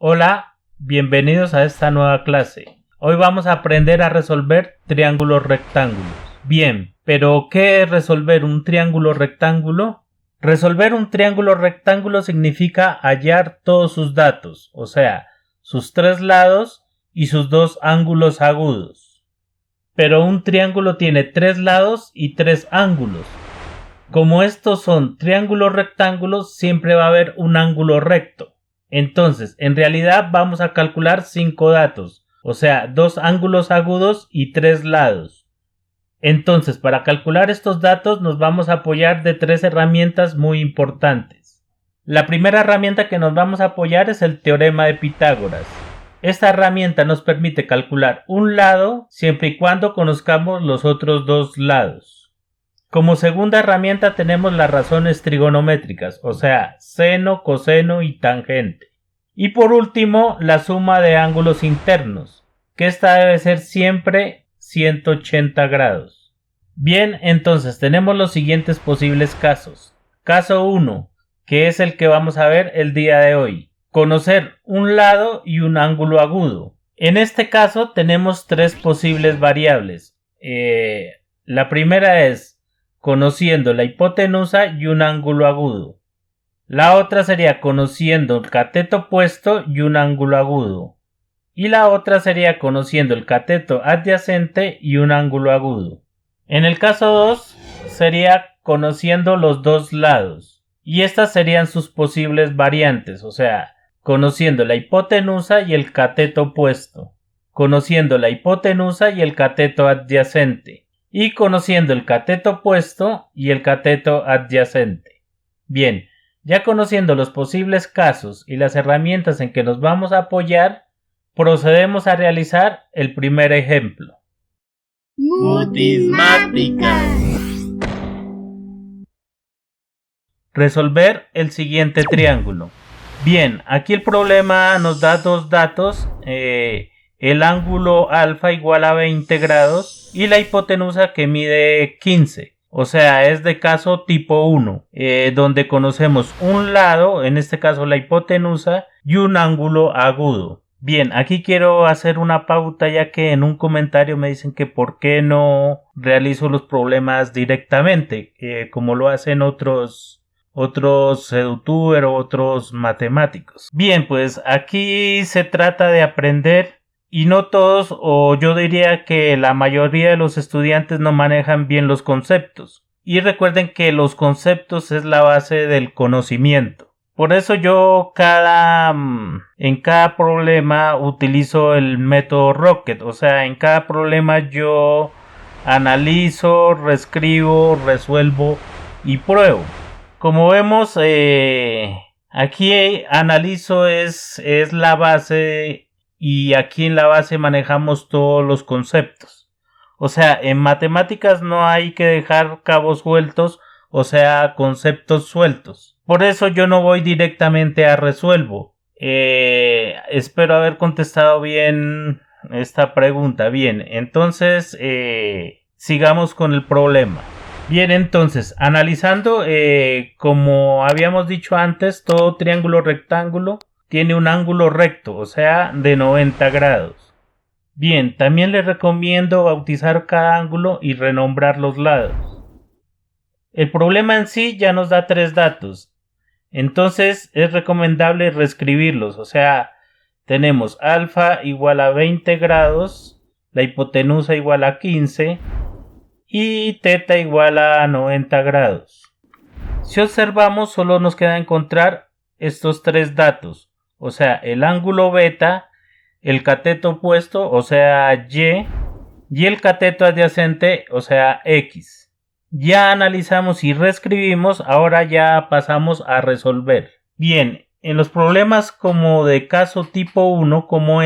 Hola, bienvenidos a esta nueva clase. Hoy vamos a aprender a resolver triángulos rectángulos. Bien, pero ¿qué es resolver un triángulo rectángulo? Resolver un triángulo rectángulo significa hallar todos sus datos, o sea, sus tres lados y sus dos ángulos agudos. Pero un triángulo tiene tres lados y tres ángulos. Como estos son triángulos rectángulos, siempre va a haber un ángulo recto. Entonces, en realidad vamos a calcular 5 datos, o sea, 2 ángulos agudos y 3 lados. Entonces, para calcular estos datos nos vamos a apoyar de 3 herramientas muy importantes. La primera herramienta que nos vamos a apoyar es el teorema de Pitágoras. Esta herramienta nos permite calcular un lado siempre y cuando conozcamos los otros dos lados. Como segunda herramienta tenemos las razones trigonométricas, o sea, seno, coseno y tangente. Y por último, la suma de ángulos internos, que esta debe ser siempre 180 grados. Bien, entonces tenemos los siguientes posibles casos. Caso 1, que es el que vamos a ver el día de hoy. Conocer un lado y un ángulo agudo. En este caso tenemos tres posibles variables. La primera es conociendo la hipotenusa y un ángulo agudo. La otra sería conociendo el cateto opuesto y un ángulo agudo. Y la otra sería conociendo el cateto adyacente y un ángulo agudo. En el caso 2 sería conociendo los dos lados. Y estas serían sus posibles variantes, o sea, conociendo la hipotenusa y el cateto opuesto, conociendo la hipotenusa y el cateto adyacente, y conociendo el cateto opuesto y el cateto adyacente. Bien, ya conociendo los posibles casos y las herramientas en que nos vamos a apoyar, procedemos a realizar el primer ejemplo. Mutismáticas. Resolver el siguiente triángulo. Bien, aquí el problema nos da dos datos, el ángulo alfa igual a 20 grados y la hipotenusa que mide 15. O sea, es de caso tipo 1, donde conocemos un lado, en este caso la hipotenusa, y un ángulo agudo. Bien, aquí quiero hacer una pauta ya que en un comentario me dicen que por qué no realizo los problemas directamente, como lo hacen otros youtubers o otros matemáticos. Bien, pues aquí se trata de aprender y no todos, o yo diría que la mayoría de los estudiantes no manejan bien los conceptos. Y recuerden que los conceptos es la base del conocimiento. Por eso yo en cada problema utilizo el método Rocket. O sea, en cada problema yo analizo, reescribo, resuelvo y pruebo. Como vemos, aquí analizo es la base y aquí en la base manejamos todos los conceptos. O sea, en matemáticas no hay que dejar cabos sueltos, o sea, conceptos sueltos. Por eso yo no voy directamente a resuelvo. Espero haber contestado bien esta pregunta. Bien, entonces sigamos con el problema. Bien, entonces, analizando, como habíamos dicho antes, todo triángulo rectángulo tiene un ángulo recto, o sea, de 90 grados. Bien, también les recomiendo bautizar cada ángulo y renombrar los lados. El problema en sí ya nos da tres datos, entonces es recomendable reescribirlos, o sea, tenemos alfa igual a 20 grados, la hipotenusa igual a 15 y teta igual a 90 grados. Si observamos, solo nos queda encontrar estos tres datos, o sea, el ángulo beta, el cateto opuesto, o sea, y el cateto adyacente, o sea, X. Ya analizamos y reescribimos, ahora ya pasamos a resolver. Bien, en los problemas como de caso tipo 1, como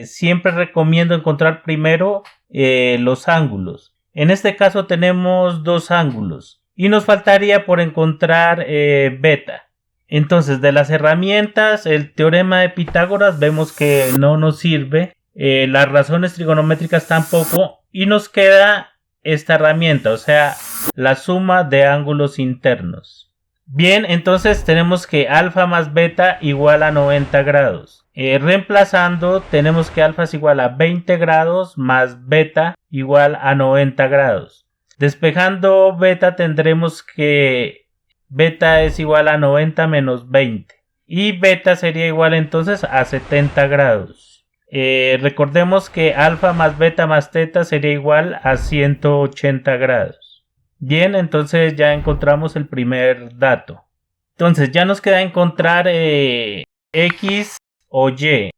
siempre recomiendo encontrar primero los ángulos. En este caso tenemos dos ángulos y nos faltaría por encontrar beta. Entonces, de las herramientas, el teorema de Pitágoras vemos que no nos sirve, las razones trigonométricas tampoco, y nos queda esta herramienta, o sea, la suma de ángulos internos. Bien, entonces tenemos que alfa más beta igual a 90 grados. Reemplazando, tenemos que alfa es igual a 20 grados más beta igual a 90 grados. Despejando beta tendremos que beta es igual a 90 menos 20. Y beta sería igual entonces a 70 grados. Recordemos que alfa más beta más teta sería igual a 180 grados. Bien, entonces ya encontramos el primer dato. Entonces ya nos queda encontrar X o Y.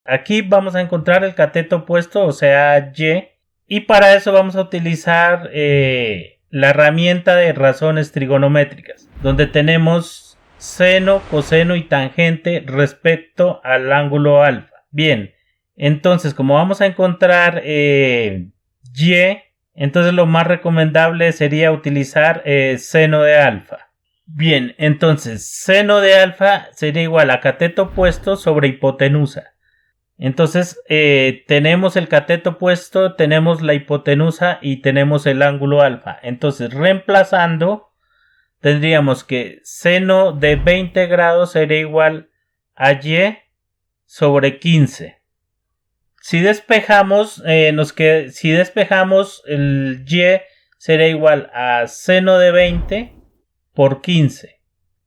Aquí vamos a encontrar el cateto opuesto, o sea Y. Y para eso vamos a utilizar la herramienta de razones trigonométricas, donde tenemos seno, coseno y tangente respecto al ángulo alfa. Bien, entonces como vamos a encontrar Y, entonces lo más recomendable sería utilizar seno de alfa. Bien, entonces seno de alfa sería igual a cateto opuesto sobre hipotenusa. Entonces tenemos el cateto opuesto, tenemos la hipotenusa y tenemos el ángulo alfa. Entonces reemplazando tendríamos que seno de 20 grados sería igual a Y sobre 15. Si despejamos, si despejamos el Y sería igual a seno de 20 por 15.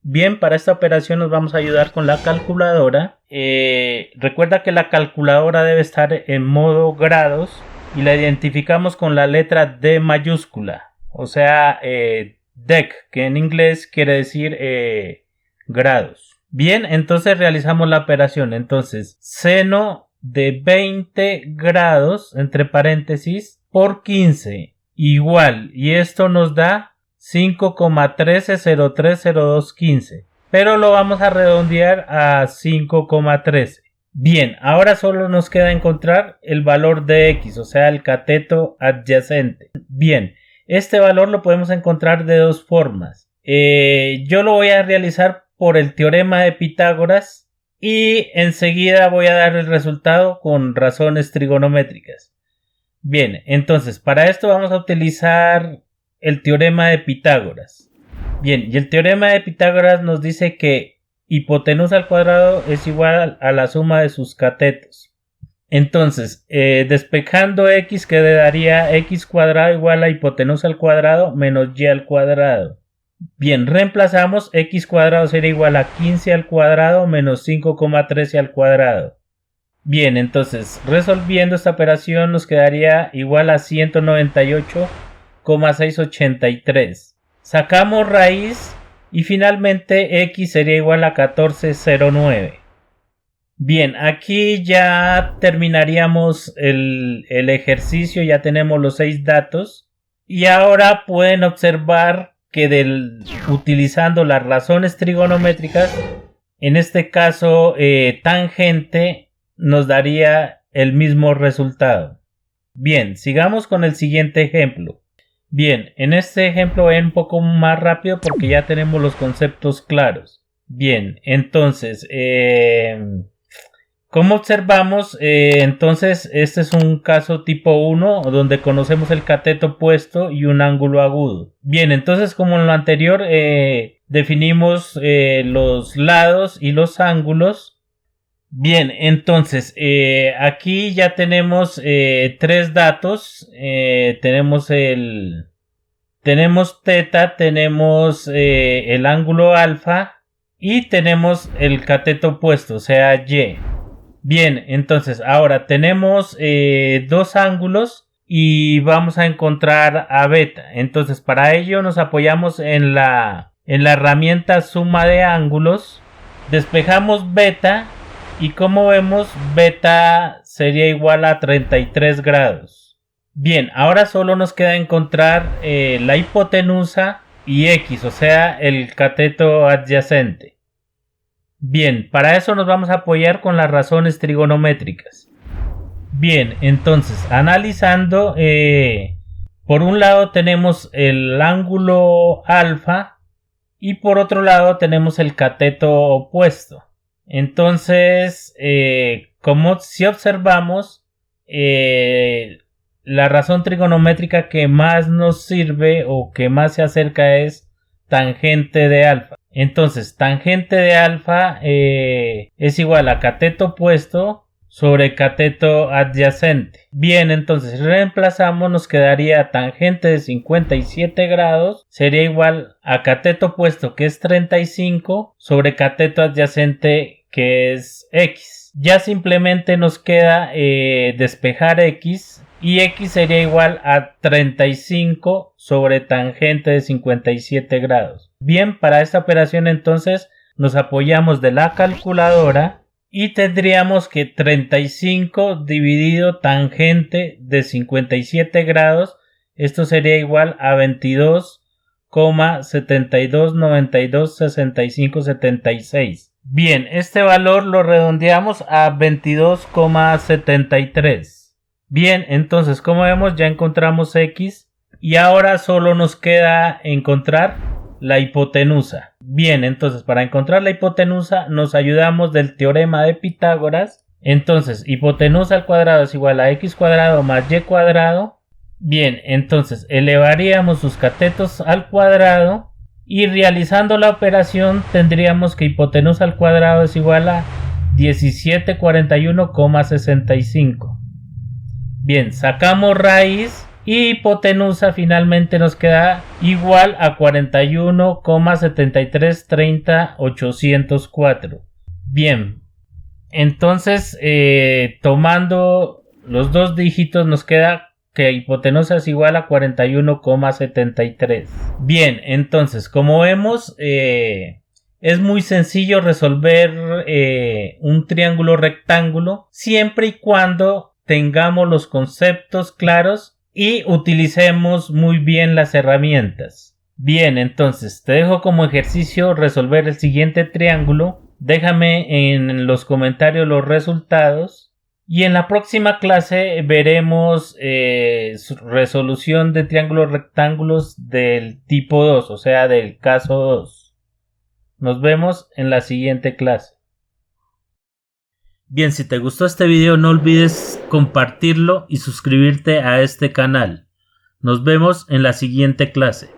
Bien, para esta operación nos vamos a ayudar con la calculadora. Recuerda que la calculadora debe estar en modo grados y la identificamos con la letra D mayúscula, o sea, DEC, que en inglés quiere decir grados. Bien, entonces realizamos la operación. Entonces, seno de 20 grados, entre paréntesis, por 15, igual, y esto nos da 5,13030215, pero lo vamos a redondear a 5,13. Bien, ahora solo nos queda encontrar el valor de X, o sea, el cateto adyacente. Bien, este valor lo podemos encontrar de dos formas. Yo lo voy a realizar por el teorema de Pitágoras y enseguida voy a dar el resultado con razones trigonométricas. Bien, entonces para esto vamos a utilizar el teorema de Pitágoras. Bien, y el teorema de Pitágoras nos dice que hipotenusa al cuadrado es igual a la suma de sus catetos. Entonces, despejando X quedaría X cuadrado igual a hipotenusa al cuadrado menos Y al cuadrado. Bien, reemplazamos X cuadrado sería igual a 15 al cuadrado menos 5,13 al cuadrado. Bien, entonces resolviendo esta operación nos quedaría igual a 198,683. Sacamos raíz y finalmente X sería igual a 1409. Bien, aquí ya terminaríamos el ejercicio, ya tenemos los 6 datos y ahora pueden observar que utilizando las razones trigonométricas, en este caso tangente nos daría el mismo resultado. Bien, sigamos con el siguiente ejemplo. Bien, en este ejemplo voy un poco más rápido porque ya tenemos los conceptos claros. Bien, entonces, como observamos, entonces este es un caso tipo 1 donde conocemos el cateto opuesto y un ángulo agudo. Bien, entonces como en lo anterior definimos los lados y los ángulos. Bien, entonces aquí ya tenemos 3 datos. Tenemos teta, tenemos el ángulo alfa y tenemos el cateto opuesto, o sea Y. Bien, entonces ahora tenemos 2 ángulos y vamos a encontrar a beta. Entonces para ello nos apoyamos en la herramienta suma de ángulos. Despejamos beta y como vemos beta sería igual a 33 grados. Bien, ahora solo nos queda encontrar la hipotenusa y X, o sea el cateto adyacente. Bien, para eso nos vamos a apoyar con las razones trigonométricas. Bien, entonces, analizando, por un lado tenemos el ángulo alfa y por otro lado tenemos el cateto opuesto. Entonces, como si observamos, la razón trigonométrica que más nos sirve o que más se acerca es tangente de alfa. Entonces, tangente de alfa es igual a cateto opuesto sobre cateto adyacente. Bien, entonces reemplazamos, nos quedaría tangente de 57 grados, sería igual a cateto opuesto, que es 35, sobre cateto adyacente, que es x. Ya simplemente nos queda despejar x, y x sería igual a 35 sobre tangente de 57 grados. Bien, para esta operación entonces nos apoyamos de la calculadora y tendríamos que 35 dividido tangente de 57 grados, esto sería igual a 22,72926576. Bien, este valor lo redondeamos a 22,73. Bien, entonces como vemos ya encontramos x y ahora solo nos queda encontrar la hipotenusa. Bien, entonces para encontrar la hipotenusa nos ayudamos del teorema de Pitágoras. Entonces hipotenusa al cuadrado es igual a x cuadrado más y cuadrado. Bien, entonces elevaríamos sus catetos al cuadrado y realizando la operación tendríamos que hipotenusa al cuadrado es igual a 1741,65. Bien, sacamos raíz y hipotenusa finalmente nos queda igual a 41,7330,804. Bien, entonces tomando los dos dígitos nos queda que hipotenusa es igual a 41,73. Bien, entonces como vemos es muy sencillo resolver un triángulo rectángulo siempre y cuando tengamos los conceptos claros y utilicemos muy bien las herramientas. Bien, entonces te dejo como ejercicio resolver el siguiente triángulo. Déjame en los comentarios los resultados y en la próxima clase veremos resolución de triángulos rectángulos del tipo 2, o sea del caso 2. Nos vemos en la siguiente clase. Bien, si te gustó este video no olvides compartirlo y suscribirte a este canal. Nos vemos en la siguiente clase.